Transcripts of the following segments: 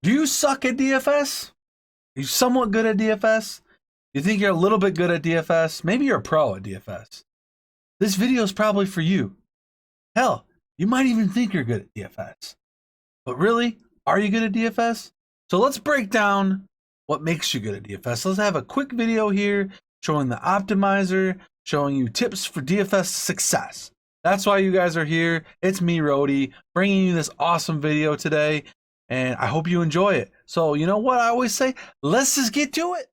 Do you suck at DFS? Are you somewhat good at DFS? You think you're a little bit good at DFS? Maybe you're a pro at DFS. This video is probably for you. Hell, you might even think you're good at DFS. But really, are you good at DFS? So let's break down what makes you good at DFS. Let's have a quick video here showing the optimizer, showing you tips for DFS success. That's why you guys are here. It's me, Rody, bringing you this awesome video today, and I hope you enjoy it. So you know what I always say? Let's just get to it.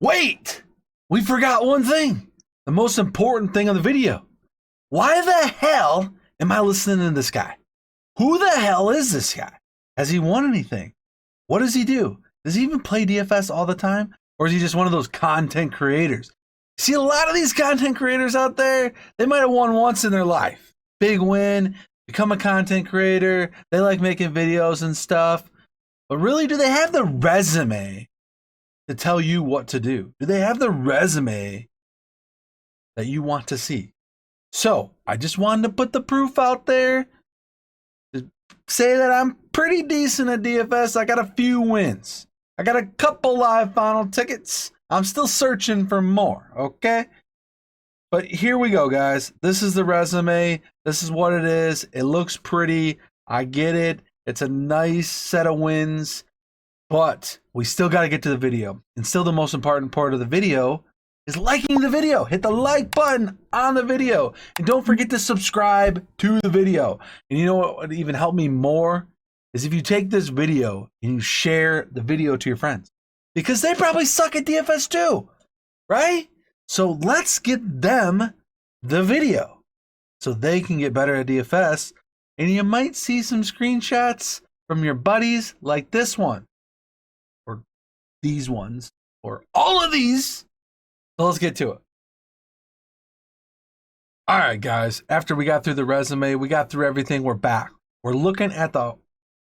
Wait, we forgot one thing. The most important thing of the video. Why the hell am I listening to this guy? Who the hell is this guy? Has he won anything? What does he do? Does he even play DFS all the time? Or is he just one of those content creators? See, a lot of these content creators out there, they might have won once in their life. Big win, become a content creator. They like making videos and stuff. But really, do they have the resume to tell you what to do? Do they have the resume that you want to see? So I just wanted to put the proof out there to say that I'm pretty decent at DFS. I got a few wins. I got a couple live final tickets. I'm still searching for more, okay? But here we go, guys. This is the resume. This is what it is. It looks pretty. I get it. It's a nice set of wins. But we still got to get to the video. And still the most important part of the video is liking the video. Hit the like button on the video. And don't forget to subscribe to the video. And you know what would even help me more? Is if you take this video and you share the video to your friends. Because they probably suck at DFS too, right? So let's get them the video so they can get better at DFS. And you might see some screenshots from your buddies like this one, or these ones, or all of these. So let's get to it. All right, guys, after we got through the resume, we got through everything, we're back. We're looking at the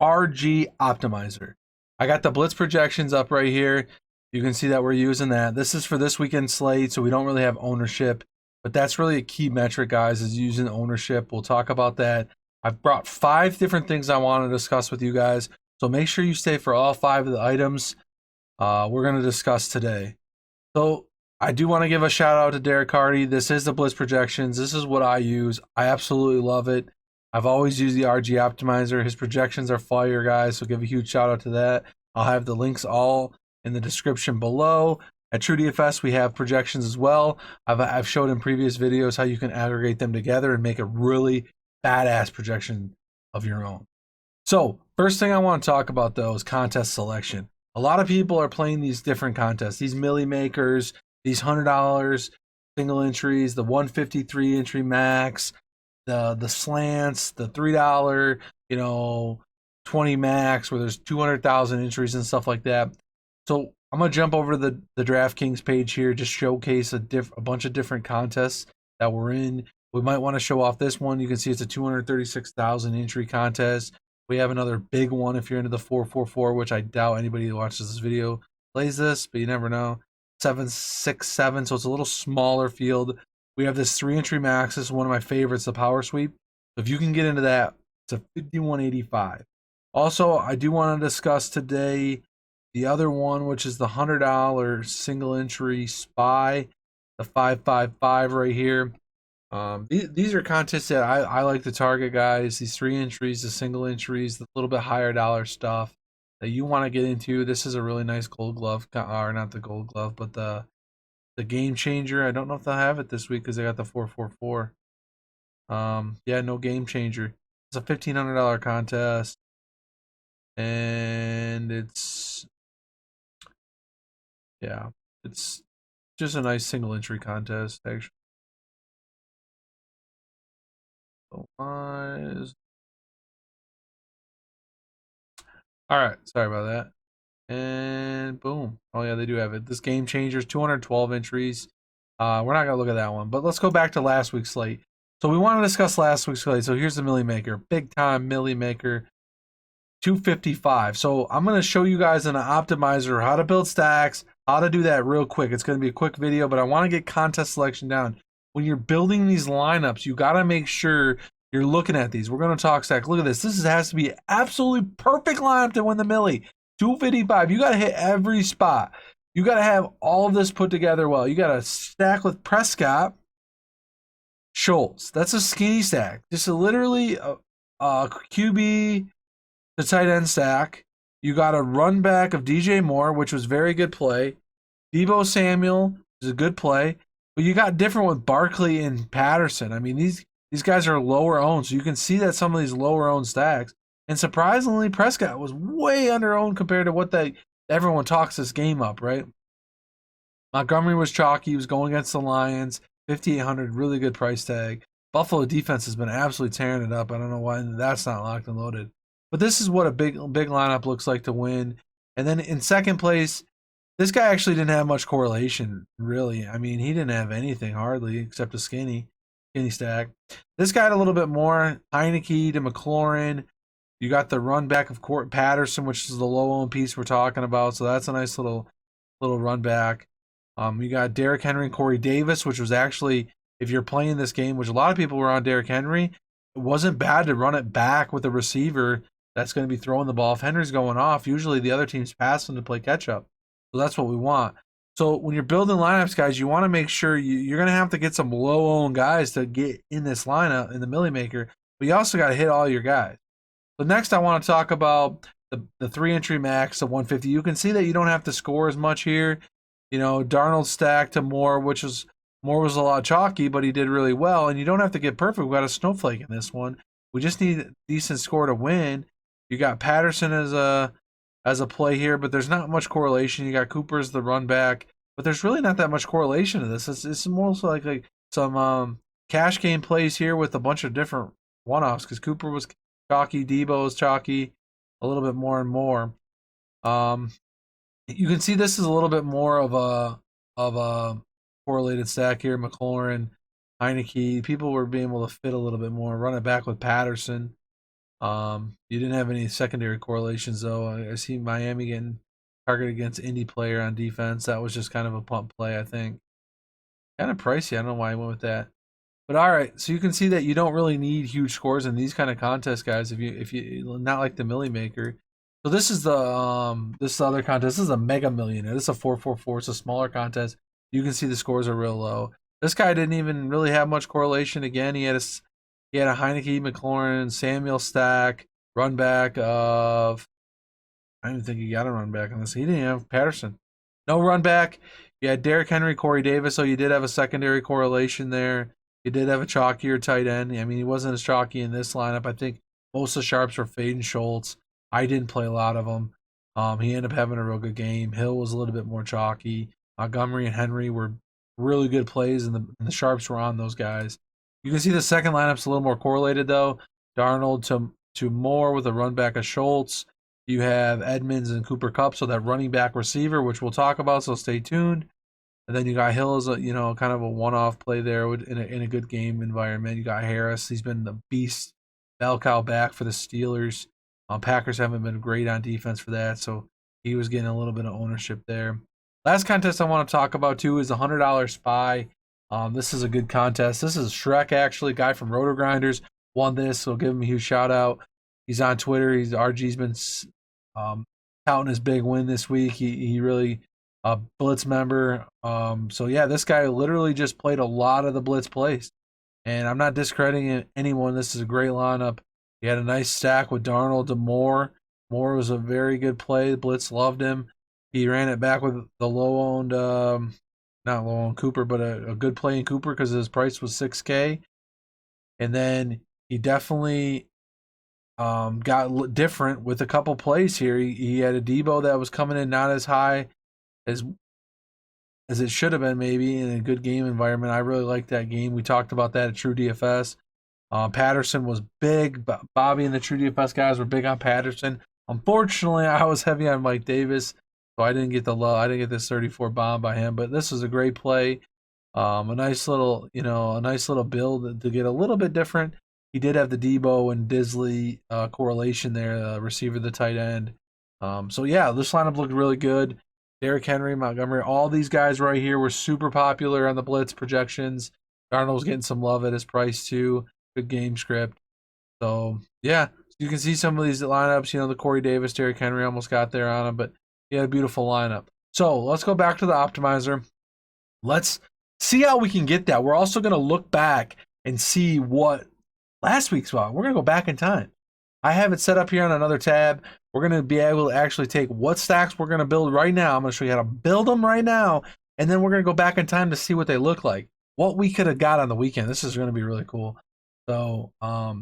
RG optimizer. I got the blitz projections up right here. You can see that we're using that. This is for this weekend slate, so we don't really have ownership, but that's really a key metric, guys, is using ownership. We'll talk about that. I've brought 5 different things I want to discuss with you guys, so make sure you stay for all 5 of the items we're going to discuss today. So I do want to give a shout out to Derek Hardy. This is the blitz projections. This is what I use. I absolutely love it. I've always used the RG optimizer. His projections are fire, guys, so give a huge shout out to that. I'll have the links all in the description below. At TrueDFS, we have projections as well. I've showed in previous videos how you can aggregate them together and make a really badass projection of your own. So first thing I want to talk about, though, is contest selection. A lot of people are playing these different contests, these milli makers, these $100 single entries, the 153 entry max, the slants, the $3, 20 max, where there's 200,000 entries and stuff like that. So I'm gonna jump over to the DraftKings page here, just showcase a bunch of different contests that we're in. We might want to show off this one. You can see it's a 236,000 entry contest. We have another big one if you're into the 444, which I doubt anybody who watches this video plays this, but you never know. 767, so it's a little smaller field. We have this 3 entry max. This is one of my favorites, the power sweep. So if you can get into that, it's a 5185. Also, I do want to discuss today the other one, which is the $100 single entry spy, the 555 right here. These are contests that I like to target, guys. These 3 entries, the single entries, the little bit higher dollar stuff that you want to get into. This is a really nice gold glove, or not the gold glove, but the game changer. I don't know if they'll have it this week because they got the 444. Yeah, no game changer. It's a $1,500 contest, and it's just a nice single entry contest, actually. So all right, sorry about that. And boom. Oh yeah, they do have it. This game changers, 212 entries. We're not gonna look at that one, but let's go back to last week's slate. So we want to discuss last week's slate. So here's the Millie Maker, big time Millie Maker, 255. So I'm gonna show you guys in an optimizer how to build stacks, how to do that real quick. It's gonna be a quick video, but I want to get contest selection down. When you're building these lineups, you gotta make sure you're looking at these. We're gonna talk stack. Look at this. This has to be absolutely perfect lineup to win the Millie. 255. You got to hit every spot. You got to have all of this put together well. You got to stack with Prescott, Schultz. That's a skinny stack. Just literally a QB to tight end stack. You got a run back of DJ Moore, which was very good play. Deebo Samuel is a good play. But you got different with Barkley and Patterson. I mean, these guys are lower owned, so you can see that some of these lower owned stacks. And surprisingly, Prescott was way under owned compared to what everyone talks this game up, right? Montgomery was chalky. He was going against the Lions. 5,800, really good price tag. Buffalo defense has been absolutely tearing it up. I don't know why that's not locked and loaded. But this is what a big lineup looks like to win. And then in second place, this guy actually didn't have much correlation, really. I mean, he didn't have anything hardly except a skinny stack. This guy had a little bit more. Heineke to McLaurin. You got the run back of Court Patterson, which is the low-owned piece we're talking about. So that's a nice little run back. You got Derrick Henry and Corey Davis, which was actually, if you're playing this game, which a lot of people were on Derrick Henry, it wasn't bad to run it back with a receiver that's going to be throwing the ball. If Henry's going off, usually the other team's passing to play catch-up. So that's what we want. So when you're building lineups, guys, you want to make sure you're going to have to get some low-owned guys to get in this lineup, in the Millie Maker, but you also got to hit all your guys. So next I want to talk about the 3-entry max of 150. You can see that you don't have to score as much here. You know, Darnold stacked to Moore, Moore was a lot chalky, but he did really well. And you don't have to get perfect. We got a snowflake in this one. We just need a decent score to win. You got Patterson as a play here, but there's not much correlation. You got Cooper as the run back, but there's really not that much correlation to this. It's more so like some cash game plays here with a bunch of different one-offs because Cooper was chalky, Deebo was chalky, a little bit more and more. You can see this is a little bit more of a correlated stack here. McLaurin, Heineke, people were being able to fit a little bit more. Run it back with Patterson. You didn't have any secondary correlations though. I see Miami getting targeted against Indy player on defense. That was just kind of a pump play, I think. Kind of pricey. I don't know why I went with that. But all right, so you can see that you don't really need huge scores in these kind of contests, guys. If you not like the Millie Maker. So this is the this other contest. This is a Mega Millionaire. This is a 444. It's a smaller contest. You can see the scores are real low. This guy didn't even really have much correlation. Again, he had a Heineke, McLaurin, Samuel stack, run back of. I don't even think he got a run back on this. He didn't have Patterson. No run back. You had Derrick Henry, Corey Davis. So you did have a secondary correlation there. You did have a chalkier tight end. I mean, he wasn't as chalky in this lineup. I think most of the sharps were Fade and Schultz. I didn't play a lot of them. He ended up having a real good game. Hill was a little bit more chalky. Montgomery and Henry were really good plays, and the sharps were on those guys. You can see the second lineup's a little more correlated, though. Darnold to Moore with a run back of Schultz. You have Edmonds and Cooper Kupp, so that running back receiver, which we'll talk about, so stay tuned. And then you got Hill as a kind of a one-off play there in a good game environment. You got Harris. He's been the beast, bell cow back for the Steelers. Packers haven't been great on defense for that, so he was getting a little bit of ownership there. Last contest I want to talk about, too, is the $100 Spy. This is a good contest. This is Shrek, actually. Guy from ROTOGRINDERS won this, so give him a huge shout-out. He's on Twitter. RG's been touting his big win this week. He really Blitz member. So, yeah, this guy literally just played a lot of the Blitz plays. And I'm not discrediting anyone. This is a great lineup. He had a nice stack with Darnold to Moore. Moore was a very good play. Blitz loved him. He ran it back with the low-owned, not low-owned Cooper, but a good play in Cooper because his price was $6K. And then he definitely got different with a couple plays here. He had a Deebo that was coming in not as high as it should have been, maybe, in a good game environment. I really liked that game. We talked about that at TrueDFS. Patterson was big. Bobby and the TrueDFS guys were big on Patterson. Unfortunately, I was heavy on Mike Davis, so I didn't get the love. I didn't get this 34 bomb by him. But this was a great play. A nice little build to get a little bit different. He did have the Deebo and Disley correlation there, receiver, the tight end. So yeah, this lineup looked really good. Derrick Henry, Montgomery, all these guys right here were super popular on the Blitz projections. Darnold was getting some love at his price too. Good game script. So yeah, You can see some of these lineups. You know, the Corey Davis, Derrick Henry almost got there on him, but he had a beautiful lineup. So let's go back to the optimizer. Let's see how we can get that. We're also going to look back and see what last week's was. We're going to go back in time. I have it set up here on another tab. We're going to be able to actually take what stacks we're going to build right now. I'm going to show you how to build them right now. And then we're going to go back in time to see what they look like. What we could have got on the weekend. This is going to be really cool. So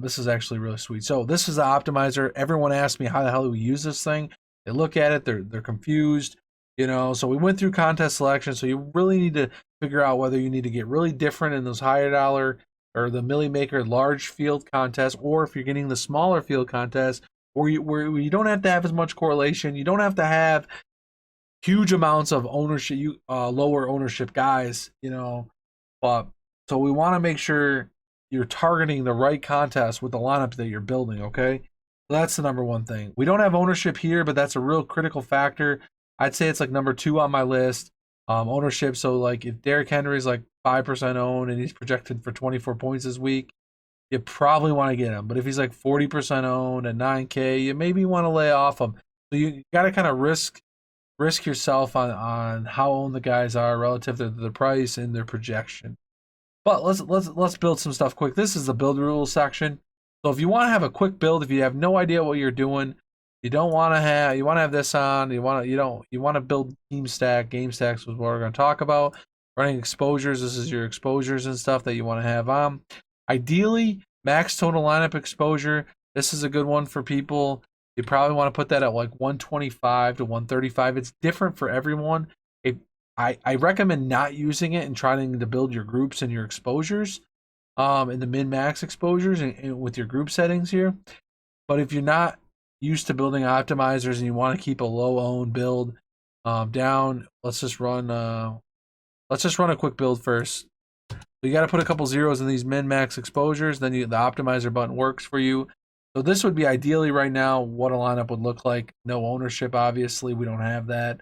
this is actually really sweet. So this is the optimizer. Everyone asked me how the hell do we use this thing. They look at it. They're confused. You know, so we went through contest selection. So you really need to figure out whether you need to get really different in those higher dollar or the Millie Maker large field contests, or if you're getting the smaller field contests, where you don't have to have as much correlation. You don't have to have huge amounts of ownership, lower ownership guys, you know. But so we want to make sure you're targeting the right contest with the lineup that you're building, okay? So that's the number one thing. We don't have ownership here, but that's a real critical factor. I'd say it's like number 2 on my list. Ownership, so like if Derrick Henry is like 5% owned and he's projected for 24 points this week, you probably want to get him. But if he's like 40% owned at 9K, you maybe want to lay off him. So you got to kind of risk yourself on how owned the guys are relative to the price and their projection. But let's build some stuff quick. This is the build rules section. So if you want to have a quick build, if you have no idea what you're doing, you want to have this on. You want to build team stack, game stacks was what we're going to talk about. Running exposures. This is your exposures and stuff that you want to have on. Ideally, max total lineup exposure. This is a good one for people. You probably want to put that at like 125 to 135. It's different for everyone. I recommend not using it and trying to build your groups and your exposures, in the min-max exposures and with your group settings here. But if you're not used to building optimizers and you want to keep a low-owned build down, let's just run a quick build first. So you got to put a couple zeros in these min-max exposures, then the optimizer button works for you. So this would be ideally right now what a lineup would look like. No ownership, obviously. We don't have that.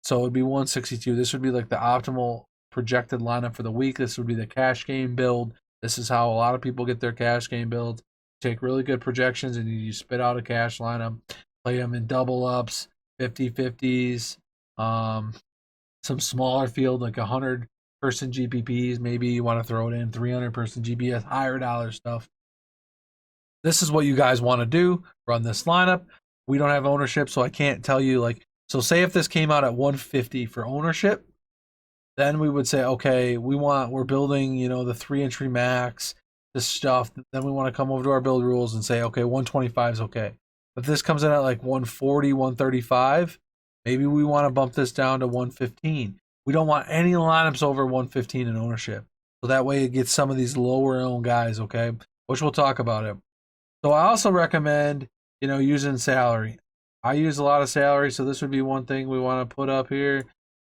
So it would be 162. This would be like the optimal projected lineup for the week. This would be the cash game build. This is how a lot of people get their cash game builds. Take really good projections and you spit out a cash lineup. Play them in double ups, 50-50s, some smaller field like 100-person GPPs. Maybe you want to throw it in 300-person GPS, higher dollar stuff. This is what you guys want to do. Run this lineup. We don't have ownership, so I can't tell you like. So say if this came out at 150 for ownership, then we would say, okay, we're building, you know, the 3-entry max, this stuff. Then we want to come over to our build rules and say, okay, 125 is okay. If this comes in at like 140, 135, maybe we want to bump this down to 115. We don't want any lineups over 115 in ownership. So that way it gets some of these lower owned guys, okay? Which we'll talk about it. So I also recommend, you know, using salary. I use a lot of salary, so this would be one thing we want to put up here.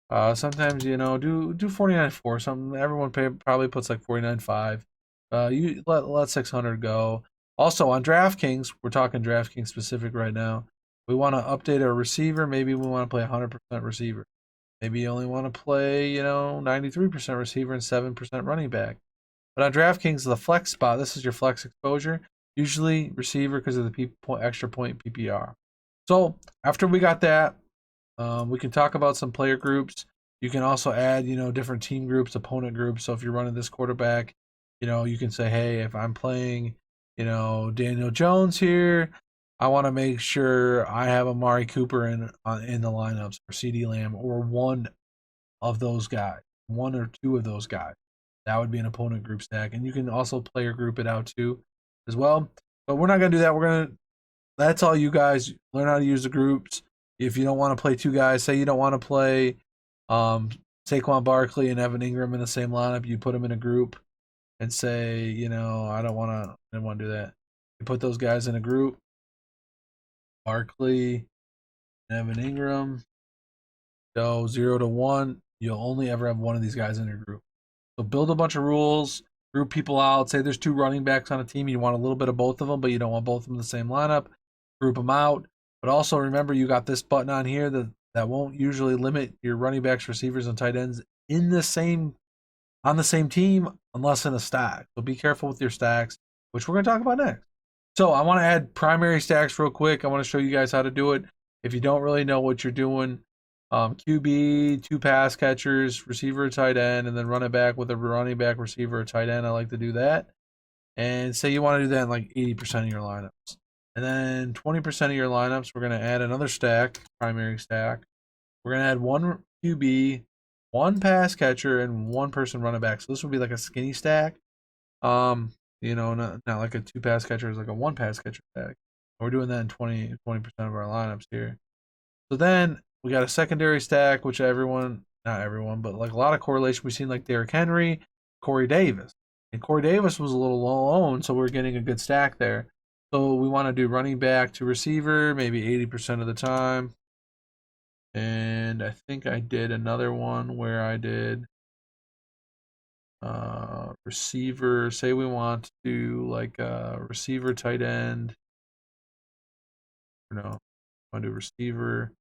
Sometimes, you know, do 49.4. Something everyone probably puts like 49.5. You let 600 go. Also on DraftKings, we're talking DraftKings specific right now. We want to update our receiver. Maybe we want to play 100% receiver. Maybe you only want to play, you know, 93% receiver and 7% running back. But on DraftKings, the flex spot, this is your flex exposure. Usually receiver because of the extra point PPR. So after we got that, we can talk about some player groups. You can also add, you know, different team groups, opponent groups. So if you're running this quarterback, you know, you can say, hey, if I'm playing, you know, Daniel Jones here, I want to make sure I have Amari Cooper in the lineups, or CeeDee Lamb, or one of those guys, 1 or 2 of those guys. That would be an opponent group stack. And you can also player group it out too as well. But we're not going to do that. That's all you guys learn how to use the groups. If you don't want to play 2 guys, say you don't want to play Saquon Barkley and Evan Ingram in the same lineup, you put them in a group and say, you know, I don't want to do that. You put those guys in a group. Barkley, Evan Ingram, go 0 to 1. You'll only ever have one of these guys in your group. So build a bunch of rules. Group people out. Say there's 2 running backs on a team. You want a little bit of both of them, but you don't want both of them in the same lineup. Group them out. But also remember, you got this button on here that won't usually limit your running backs, receivers, and tight ends on the same team unless in a stack. So be careful with your stacks, which we're going to talk about next. So I want to add primary stacks real quick. I want to show you guys how to do it. If you don't really know what you're doing, QB, 2 pass catchers, receiver, tight end, and then run it back with a running back, receiver, or tight end. I like to do that. And say you want to do that in like 80% of your lineups. And then 20% of your lineups, we're going to add another stack, primary stack. We're going to add 1 QB, 1 pass catcher, and 1 person running back. So this would be like a skinny stack. You know, not like a 2 pass catcher, it's like a 1 pass catcher stack. We're doing that in 20% of our lineups here. So then we got a secondary stack, which everyone, not everyone, but like a lot of correlation we've seen, like Derrick Henry, Corey Davis. And Corey Davis was a little low owned, so we're getting a good stack there. So we want to do running back to receiver, maybe 80% of the time. And I think I did another one where I did receiver. Say we want to do like a receiver, tight end. No, I want to do receiver,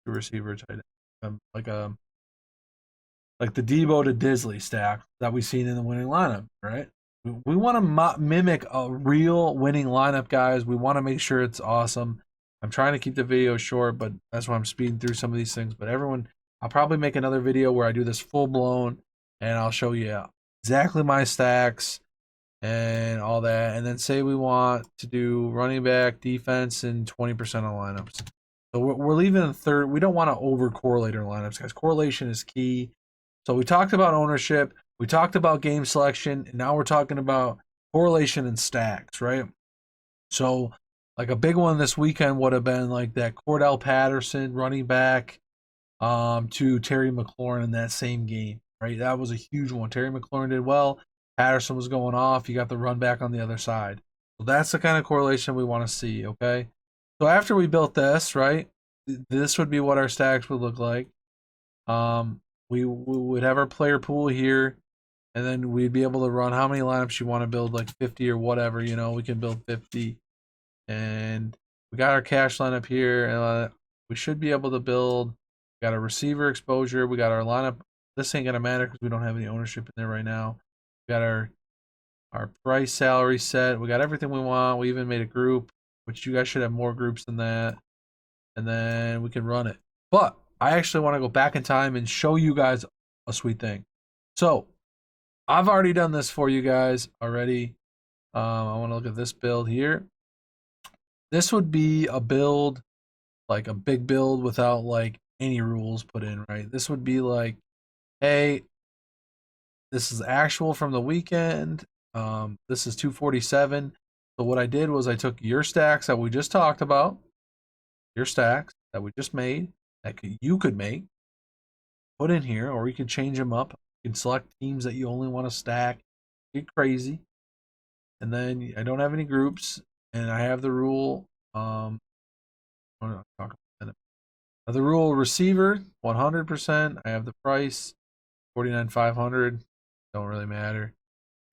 tight end. Like the Debo to Disley stack that we've seen in the winning lineup, right? We want to mimic a real winning lineup, guys. We want to make sure it's awesome. I'm trying to keep the video short, but that's why I'm speeding through some of these things. But everyone, I'll probably make another video where I do this full blown, and I'll show you exactly my stacks and all that. And then say we want to do running back, defense, and 20% of lineups. So we're leaving a third. We don't want to over correlate our lineups, guys. Correlation is key. So we talked about ownership, we talked about game selection, and now we're talking about correlation and stacks, right? So like a big one this weekend would have been like that Cordell Patterson running back to Terry McLaurin in that same game, right? That was a huge one. Terry McLaurin did well. Patterson was going off. You got the run back on the other side. So that's the kind of correlation we want to see, okay? So after we built this, right, this would be what our stacks would look like. We would have our player pool here, and then we'd be able to run how many lineups you want to build, like 50 or whatever, you know, we can build 50. And we got our cash lineup here, and we should be able to build. We got our receiver exposure. We got our lineup. This ain't going to matter because we don't have any ownership in there right now. We got our price salary set. We got everything we want. We even made a group, which you guys should have more groups than that. And then we can run it. But I actually want to go back in time and show you guys a sweet thing. So I've already done this for you guys already. I want to look at this build here. This would be a build, like a big build without like any rules put in, right? This would be like, hey, this is actual from the weekend. This is 247. So what I did was I took your stacks that we just talked about, your stacks that we just made, that you could make, put in here, or you can change them up. You can select teams that you only want to stack. Get crazy. And then I don't have any groups, and I have the rule. The rule receiver 100%. I have the price 49,500. Don't really matter.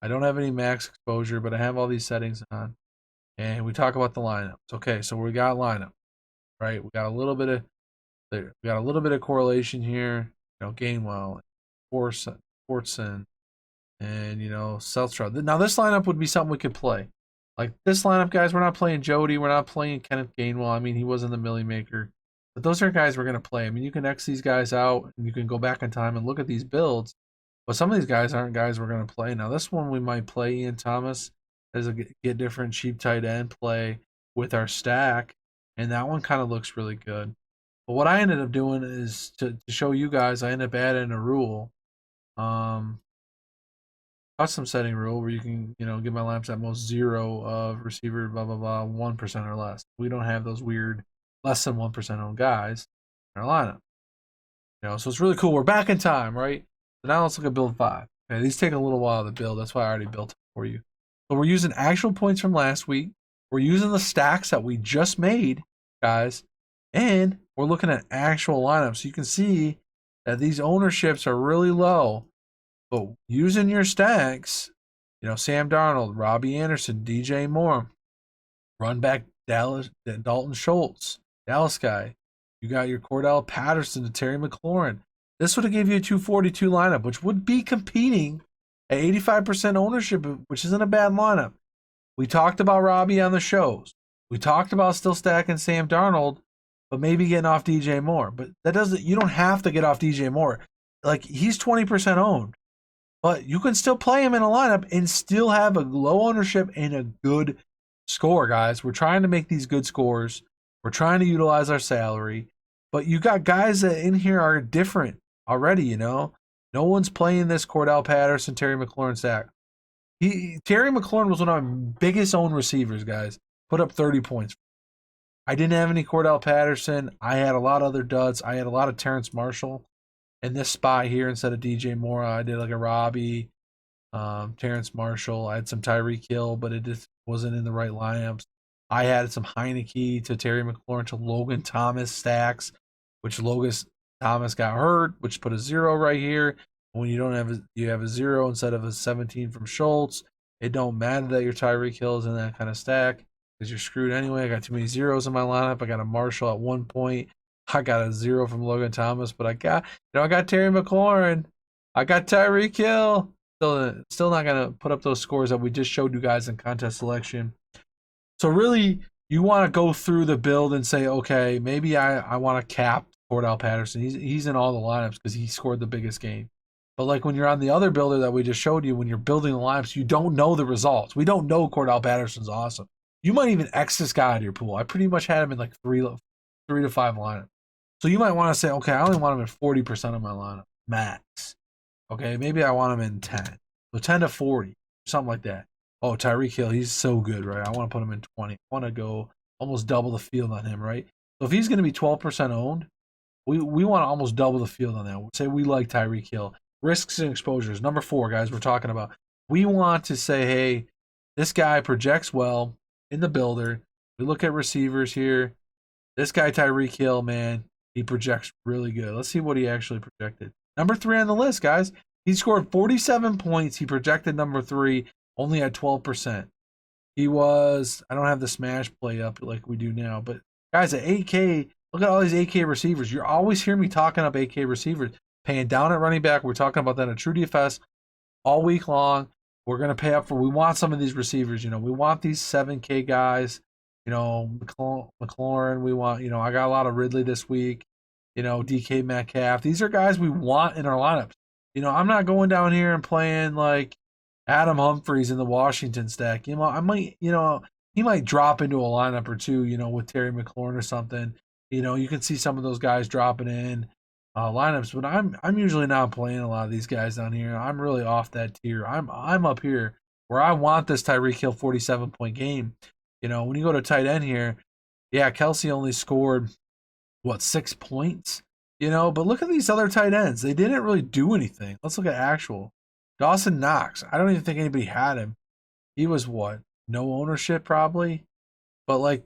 I don't have any max exposure, but I have all these settings on. And we talk about the lineups. Okay, so we got lineup, right? We got a little bit of correlation here. You know, Gainwell, Fortson, and you know, Seltzer. Now this lineup would be something we could play. Like this lineup, guys, we're not playing Jody. We're not playing Kenneth Gainwell. I mean, he wasn't the Millie Maker. But those are guys we're going to play. I mean, you can X these guys out, and you can go back in time and look at these builds. But some of these guys aren't guys we're going to play. Now, this one we might play Ian Thomas as a get different cheap tight end play with our stack. And that one kind of looks really good. But what I ended up doing is to show you guys, I ended up adding a rule. Custom setting rule where you can, you know, give my lineups at most 0 of receiver, blah, blah, blah, 1% or less. We don't have those weird less than 1% owned guys in our lineup. You know, so it's really cool. We're back in time, right? So now let's look at build 5. Okay, these take a little while to build. That's why I already built it for you. So we're using actual points from last week. We're using the stacks that we just made, guys. And we're looking at actual lineups. So you can see that these ownerships are really low. But using your stacks, you know, Sam Darnold, Robbie Anderson, DJ Moore, run back Dalton Schultz, Dallas guy. You got your Cordell Patterson to Terry McLaurin. This would have gave you a 242 lineup, which would be competing at 85% ownership, which isn't a bad lineup. We talked about Robbie on the shows. We talked about still stacking Sam Darnold, but maybe getting off DJ Moore. But that doesn't, you don't have to get off DJ Moore. Like, he's 20% owned, but you can still play him in a lineup and still have a low ownership and a good score, guys. We're trying to make these good scores. We're trying to utilize our salary, but you got guys that in here are different already, you know. No one's playing this Cordell Patterson, Terry McLaurin stack. Terry McLaurin was one of my biggest owned receivers, guys. Put up 30 points. I didn't have any Cordell Patterson. I had a lot of other duds. I had a lot of Terrence Marshall in this spot here instead of DJ Moore. I did like a Robbie, Terrence Marshall. I had some Tyreek Hill, but it just wasn't in the right lineups. I had some Heineke to Terry McLaurin to Logan Thomas stacks, which Logan Thomas got hurt, which put a 0 right here. When you don't have you have a 0 instead of a 17 from Schultz. It don't matter that your Tyreek Hill is in that kind of stack because you're screwed anyway. I got too many zeros in my lineup. I got a Marshall at 1 point. I got a 0 from Logan Thomas, but I got Terry McLaurin. I got Tyreek Hill. Still not gonna put up those scores that we just showed you guys in contest selection. So really, you want to go through the build and say, okay, maybe I want to cap Cordell Patterson. He's in all the lineups because he scored the biggest game. But like when you're on the other builder that we just showed you, when you're building the lineups, you don't know the results. We don't know Cordell Patterson's awesome. You might even X this guy out of your pool. I pretty much had him in like 3 to 5 lineups. So you might want to say, okay, I only want him in 40% of my lineup, max. Okay, maybe I want him in 10. So 10 to 40, something like that. Oh, Tyreek Hill, he's so good, right? I want to put him in 20. I want to go almost double the field on him, right? So if he's going to be 12% owned, we want to almost double the field on that. Say we like Tyreek Hill. Risks and exposures. Number 4, guys, we're talking about. We want to say, hey, this guy projects well in the builder. We look at receivers here. This guy, Tyreek Hill, man, he projects really good. Let's see what he actually projected. Number 3 on the list, guys. He scored 47 points. He projected number 3, only at 12%. He was, I don't have the smash play up like we do now, but guys, at 8K, look at all these 8K receivers. You're always hearing me talking up 8K receivers. Paying down at running back. We're talking about that at TrueDFS all week long. We're going to pay up for, we want some of these receivers. You know, we want these 7K guys. You know, McLaurin, we want, you know, I got a lot of Ridley this week. You know, DK Metcalf. These are guys we want in our lineups. You know, I'm not going down here and playing like Adam Humphries in the Washington stack. You know, I might, you know, he might drop into a lineup or two, you know, with Terry McLaurin or something. You know, you can see some of those guys dropping in lineups, but I'm usually not playing a lot of these guys down here. I'm really off that tier. I'm up here where I want this Tyreek Hill 47-point game. You know, when you go to tight end here, yeah, Kelsey only scored 6 points. You know, but look at these other tight ends. They didn't really do anything. Let's look at actual. Dawson Knox. I don't even think anybody had him. He was what? No ownership probably. But like,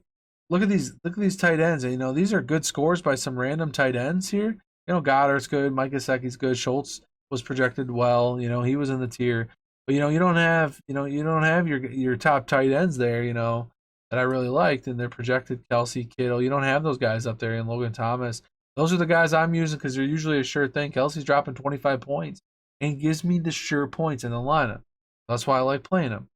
look at these tight ends. And, you know, these are good scores by some random tight ends here. You know, Goddard's good. Mike Gesicki's good. Schultz was projected well. You know, he was in the tier. But, you know, you don't have your top tight ends there, you know, that I really liked. And they're projected Kelsey, Kittle. You don't have those guys up there. And Logan Thomas. Those are the guys I'm using because they're usually a sure thing. Kelsey's dropping 25 points and gives me the sure points in the lineup. That's why I like playing them.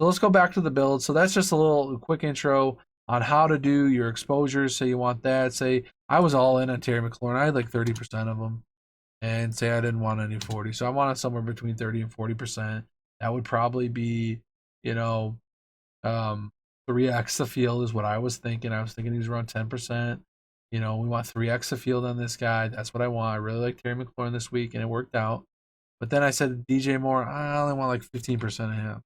So let's go back to the build. So that's just a little quick intro on how to do your exposures. Say you want that. Say I was all in on Terry McLaurin. I had like 30% of them. And say I didn't want any 40. So I wanted somewhere between 30 and 40%. That would probably be, you know, 3x the field is what I was thinking. I was thinking he was around 10%. You know, we want 3x the field on this guy. That's what I want. I really like Terry McLaurin this week, and it worked out. But then I said DJ Moore, I only want like 15% of him.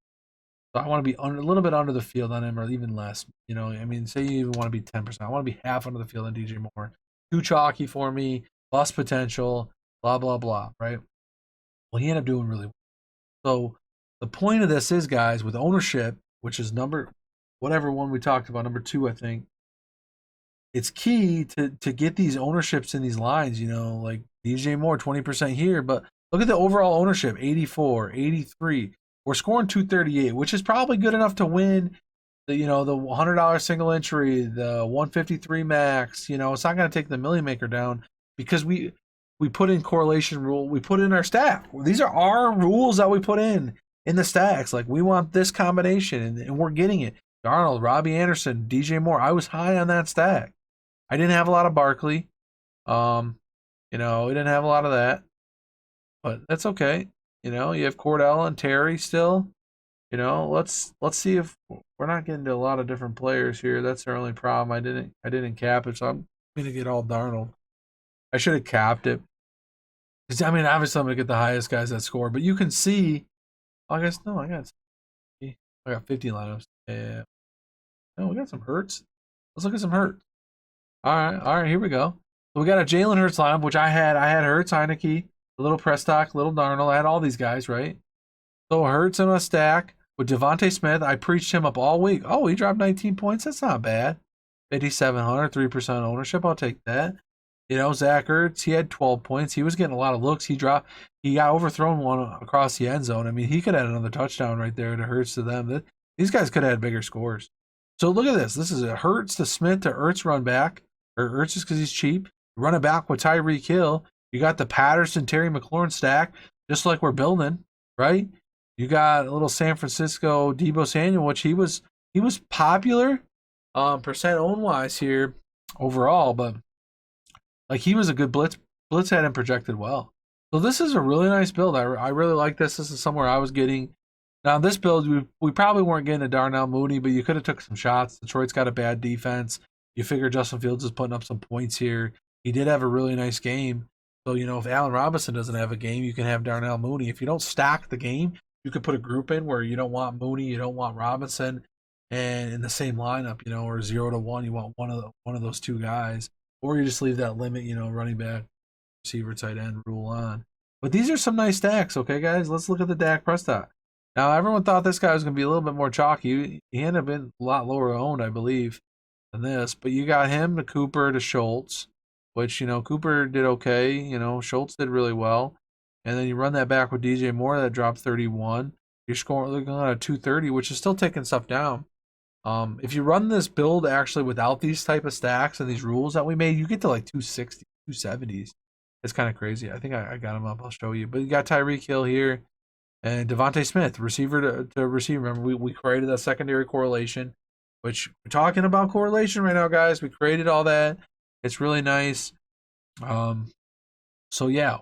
So I want to be a little bit under the field on him, or even less. You know, I mean, say you even want to be 10%. I want to be half under the field on DJ Moore. Too chalky for me, lost potential, blah, blah, blah, right? Well, he ended up doing really well. So the point of this is, guys, with ownership, which is whatever one we talked about, number 2, I think, it's key to get these ownerships in these lines, you know, like DJ Moore, 20% here, but look at the overall ownership, 84, 83. We're scoring 238, which is probably good enough to win the, you know, the $100 single entry, the 153 max. You know, it's not going to take the Million Maker down because we put in correlation rule. We put in our staff. These are our rules that we put in. in the stacks. Like, we want this combination, and we're getting it. Darnold, Robbie Anderson, DJ Moore. I was high on that stack. I didn't have a lot of Barkley. We didn't have a lot of that, but that's okay. You have Cordell and Terry still. Let's see if we're not getting to a lot of different players here. That's our only problem. I didn't cap it, so I'm gonna get all Darnold. I should have capped it. I mean, obviously I'm gonna get the highest guys that score, but you can see. I guess no, I got 50 lineups. Yeah. No, we got some Hurts. Let's look at some Hurts. All right, here we go. So we got a Jalen Hurts lineup, which I had Hurts, Heineke, a little Prescott, little Darnold. I had all these guys, right? So Hurts in a stack with Devontae Smith. I preached him up all week. Oh, he dropped 19 points. That's not bad. 5,700, 3% ownership. I'll take that. Zach Ertz, he had 12 points. He was getting a lot of looks. He got overthrown one across the end zone. I mean, he could have had another touchdown right there to Hurts to them. These guys could have had bigger scores. So look at this. This is a Hurts to Smith to Ertz run back. Or Ertz just because he's cheap. Run it back with Tyreek Hill. You got the Patterson, Terry McLaurin stack, just like we're building, right? You got a little San Francisco Deebo Samuel, which he was popular percent own wise here overall, but like he was a good blitz had him projected well. So this is a really nice build. I really like this. This is somewhere I was getting. Now this build we probably weren't getting a Darnell Mooney, but you could have took some shots. Detroit's got a bad defense. You figure Justin Fields is putting up some points here. He did have a really nice game. So, if Allen Robinson doesn't have a game, you can have Darnell Mooney. If you don't stack the game, you could put a group in where you don't want Mooney, you don't want Robinson, and in the same lineup, or 0 to 1, you want one of those two guys, or you just leave that limit, running back, receiver, tight end rule on. But these are some nice stacks, okay, guys. Let's look at the Dak Prescott. Now, everyone thought this guy was going to be a little bit more chalky. He ended up being a lot lower owned, I believe, than this. But you got him to Cooper to Schultz, which Cooper did okay. Schultz did really well. And then you run that back with DJ Moore, that dropped 31. You're scoring looking at a 230, which is still taking stuff down. If you run this build actually without these type of stacks and these rules that we made, you get to like 260, 270s. It's kind of crazy. I think I got them up. I'll show you. But you got Tyreek Hill here and Devontae Smith, receiver to receiver. Remember, we created that secondary correlation, which we're talking about correlation right now, guys. We created all that. It's really nice. So yeah,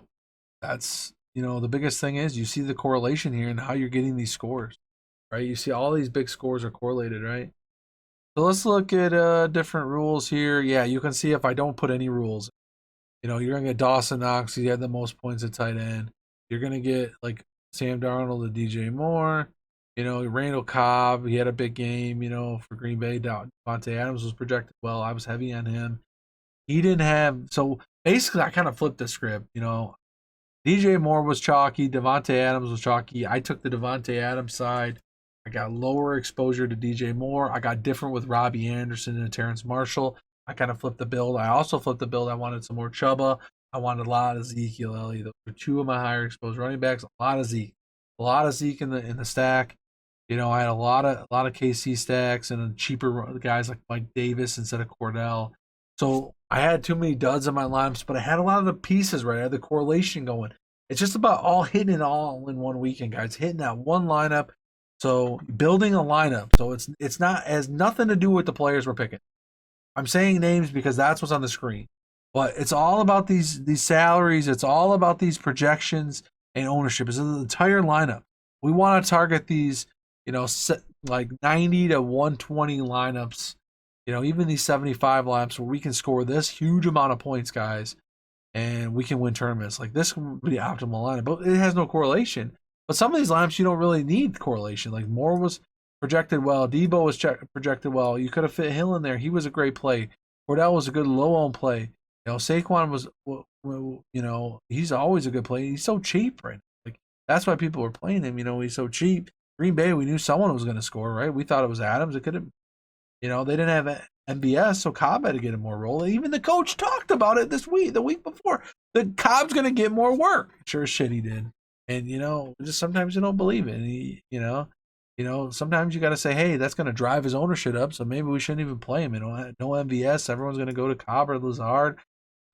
that's the biggest thing is you see the correlation here and how you're getting these scores, right? You see all these big scores are correlated, right? So let's look at different rules here. Yeah, you can see if I don't put any rules, you're gonna get Dawson Knox. He had the most points at tight end. You're gonna get like Sam Darnold to DJ Moore. Randall Cobb. He had a big game. For Green Bay. Devontae Adams was projected well. I was heavy on him. He didn't have. So basically, I kind of flipped the script. DJ Moore was chalky. Devontae Adams was chalky. I took the Devontae Adams side. I got lower exposure to DJ Moore. I got different with Robbie Anderson and Terrence Marshall. I kind of flipped the build. I also flipped the build. I wanted some more Chuba. I wanted a lot of Ezekiel Elliott. Those were two of my higher exposed running backs. A lot of Zeke in the stack. I had a lot of KC stacks and cheaper guys like Mike Davis instead of Cordell. So I had too many duds in my lineups, but I had a lot of the pieces right. I had the correlation going. It's just about all hitting it all in one weekend, guys. Hitting that one lineup. So building a lineup. So it's not has nothing to do with the players we're picking. I'm saying names because that's what's on the screen. But it's all about these salaries. It's all about these projections and ownership. It's an entire lineup. We want to target these, like 90 to 120 lineups. Even these 75 lineups where we can score this huge amount of points, guys, and we can win tournaments. Like this would be the optimal lineup, but it has no correlation. But some of these lineups you don't really need correlation. Like Moore was projected well, Debo was projected well. You could have fit Hill in there. He was a great play. Cordell was a good low-owned play. Saquon was, he's always a good play. He's so cheap right now. Like that's why people were playing him. He's so cheap. Green Bay, we knew someone was going to score, right? We thought it was Adams. It could have, they didn't have MBS, so Cobb had to get a more role. Even the coach talked about it the week before. That Cobb's going to get more work. Sure as shit he did. And, just sometimes you don't believe it. And he, sometimes you got to say, hey, that's going to drive his ownership up, so maybe we shouldn't even play him. No MVS. Everyone's going to go to Cobb or Lazard.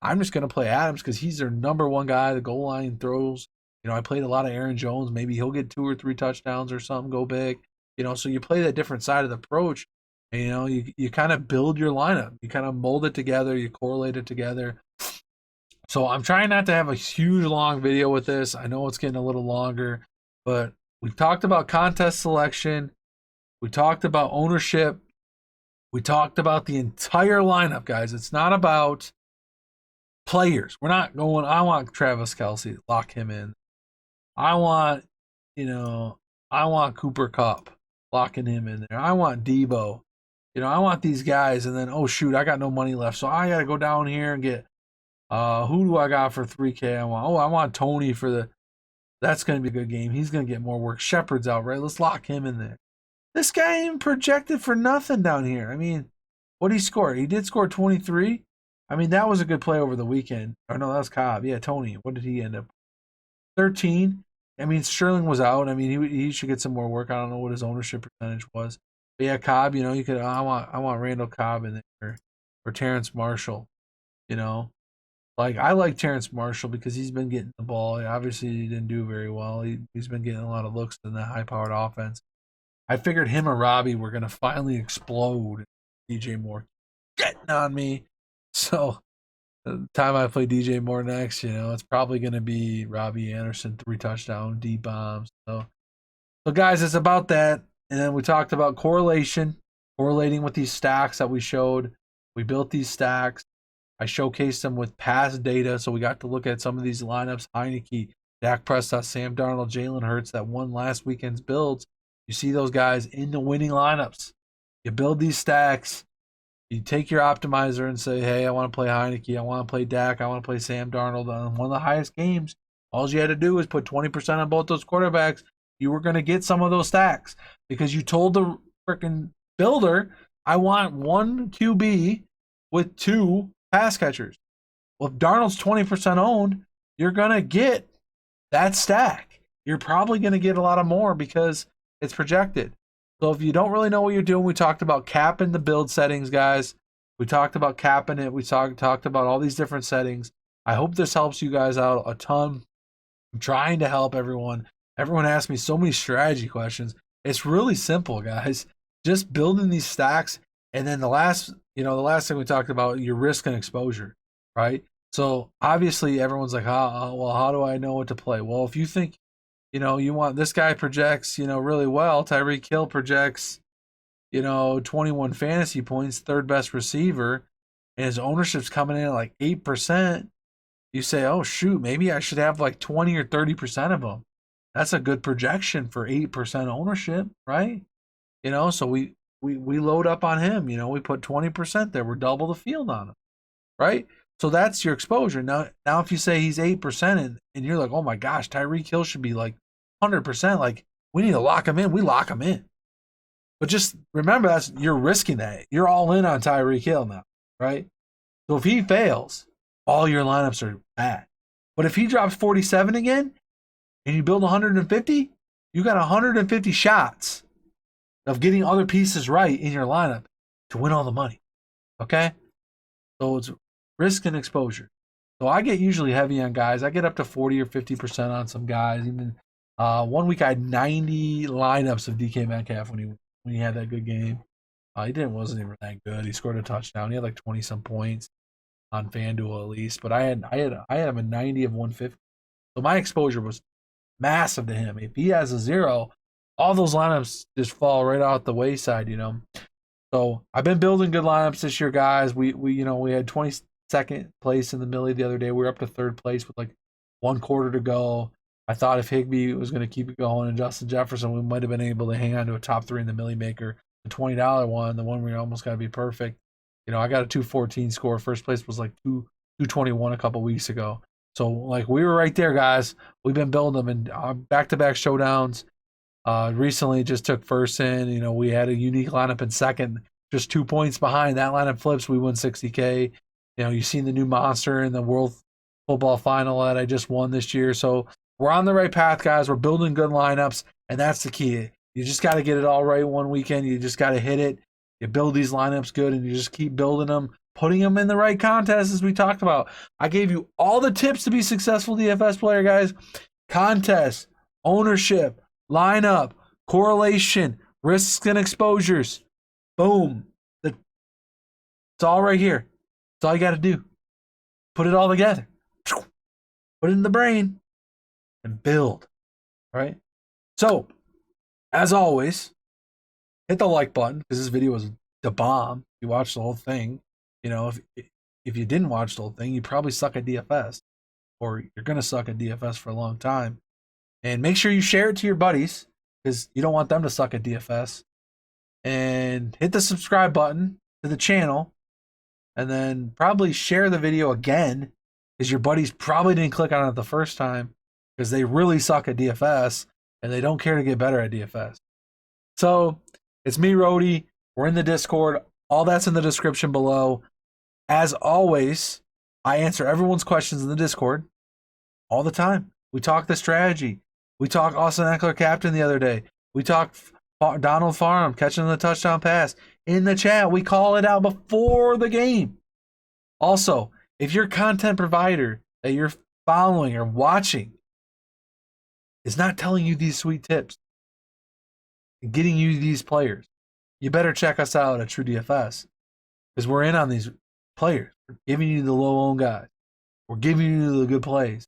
I'm just going to play Adams because he's their number one guy. The goal line throws. You know, I played a lot of Aaron Jones. Maybe he'll get 2 or 3 touchdowns or something, go big. You know, so you play that different side of the approach. And, you know, you kind of build your lineup. You kind of mold it together. You correlate it together. So I'm trying not to have a huge long video with this. I know it's getting a little longer, but we've talked about contest selection. We talked about ownership. We talked about the entire lineup, guys. It's not about players. We're not going, I want Travis Kelce, lock him in. I want, you know, I want Cooper Kupp, locking him in there. I want Debo. You know, I want these guys, and then, oh, shoot, I got no money left. So I got to go down here and get, who do I got for 3K? I want Tony for the, that's going to be a good game. He's going to get more work. Shepard's out, right? Let's lock him in there. This guy ain't projected for nothing down here. I mean, what did he score? He did score 23. I mean, that was a good play over the weekend. Or no, that was Cobb. Yeah, Tony. What did he end up? 13. I mean, Sterling was out. I mean, he should get some more work. I don't know what his ownership percentage was. But yeah, Cobb, you know, you could, I want Randall Cobb in there, or Terrence Marshall, you know. Like, I like Terrence Marshall because he's been getting the ball. Obviously, he didn't do very well. He's been getting a lot of looks in that high-powered offense. I figured him or Robbie were going to finally explode. DJ Moore getting on me. So, the time I play DJ Moore next, you know, it's probably going to be Robbie Anderson, 3 touchdown, deep bombs. So, guys, it's about that. And then we talked about correlating with these stacks that we showed. We built these stacks. I showcased them with past data, so we got to look at some of these lineups. Heineke, Dak Prescott, Sam Darnold, Jalen Hurts that won last weekend's builds. You see those guys in the winning lineups. You build these stacks. You take your optimizer and say, hey, I want to play Heineke. I want to play Dak. I want to play Sam Darnold on one of the highest games. All you had to do is put 20% on both those quarterbacks. You were going to get some of those stacks because you told the freaking builder, I want 1 QB with 2 pass catchers. Well, if Darnold's 20% owned, you're going to get that stack. You're probably going to get a lot of more because it's projected. So if you don't really know what you're doing, we talked about capping the build settings, guys. We talked about capping it. We talked about all these different settings. I hope this helps you guys out a ton. I'm trying to help everyone. Everyone asks me so many strategy questions. It's really simple, guys. Just building these stacks, and then the last thing we talked about, your risk and exposure, right? So obviously everyone's like, well, how do I know what to play? Well, if you think, you know, you want, this guy projects, you know, really well. Tyreek Hill projects, you know, 21 fantasy points, 3rd best receiver, and his ownership's coming in at like 8%. You say, oh, shoot, maybe I should have like 20 or 30% of them. That's a good projection for 8% ownership, right? You know, so we load up on him. You know, we put 20% there. We're double the field on him, right? So that's your exposure. Now if you say he's 8% and you're like, oh my gosh, Tyreek Hill should be like 100%. Like, we need to lock him in. We lock him in. But just remember, you're risking that. You're all in on Tyreek Hill now, right? So if he fails, all your lineups are bad. But if he drops 47 again and you build 150, you got 150 shots of getting other pieces right in your lineup to win all the money. Okay? So it's risk and exposure. So I get usually heavy on guys. I get up to 40 or 50% on some guys. Even one week I had 90 lineups of DK Metcalf when he had that good game. He wasn't even that good. He scored a touchdown. He had like 20 some points on FanDuel at least. But I had him a 90 of 150. So my exposure was massive to him. If he has a 0, all those lineups just fall right out the wayside, you know. So I've been building good lineups this year, guys. We had 22nd place in the Millie the other day. We were up to 3rd place with like 1 quarter to go. I thought if Higbee was going to keep it going and Justin Jefferson, we might have been able to hang on to a top 3 in the Millie Maker. The $20 one, the one where you almost got to be perfect. You know, I got a 214 score. First place was like 221 a couple weeks ago. So like we were right there, guys. We've been building them and back-to-back showdowns. Recently just took first in. You know, we had a unique lineup in second, just 2 points behind. That lineup flips, we win 60K. You know, you've seen the new monster in the World Football Final that I just won this year. So we're on the right path, guys. We're building good lineups, and that's the key. You just got to get it all right one weekend. You just got to hit it. You build these lineups good, and you just keep building them, putting them in the right contests as we talked about. I gave you all the tips to be a successful DFS player, guys. contest, ownership, lineup, correlation, risks and exposures. Boom. It's all right here. That's all you got to do. Put it all together. Put it in the brain and build. Right? So, as always, hit the like button because this video was the bomb. You watched the whole thing. You know, if you didn't watch the whole thing, you probably suck at DFS, or you're gonna suck at DFS for a long time. And make sure you share it to your buddies because you don't want them to suck at DFS. And hit the subscribe button to the channel, and then probably share the video again because your buddies probably didn't click on it the first time because they really suck at DFS and they don't care to get better at DFS. So it's me, Rody. We're in the Discord. All that's in the description below. As always, I answer everyone's questions in the Discord all the time. We talk the strategy. We talk Austin Eckler captain the other day. We talk Donald Farnham catching the touchdown pass. In the chat, we call it out before the game. Also, if your content provider that you're following or watching is not telling you these sweet tips and getting you these players, you better check us out at TrueDFS because we're in on these players. We're giving you the low-owned guys. We're giving you the good plays.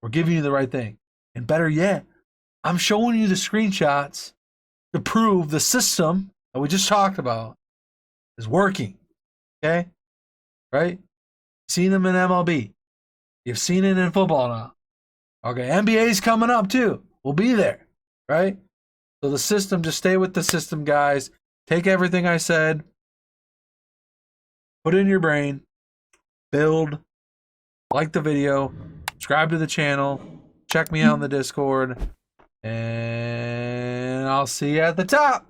We're giving you the right thing. And better yet, I'm showing you the screenshots to prove the system that we just talked about is working. Okay? Right? Seen them in MLB. You've seen it in football now. Okay, NBA's coming up too. We'll be there. Right? So the system, just stay with the system, guys. Take everything I said, put it in your brain, build, like the video, subscribe to the channel, check me out in the Discord, and I'll see you at the top.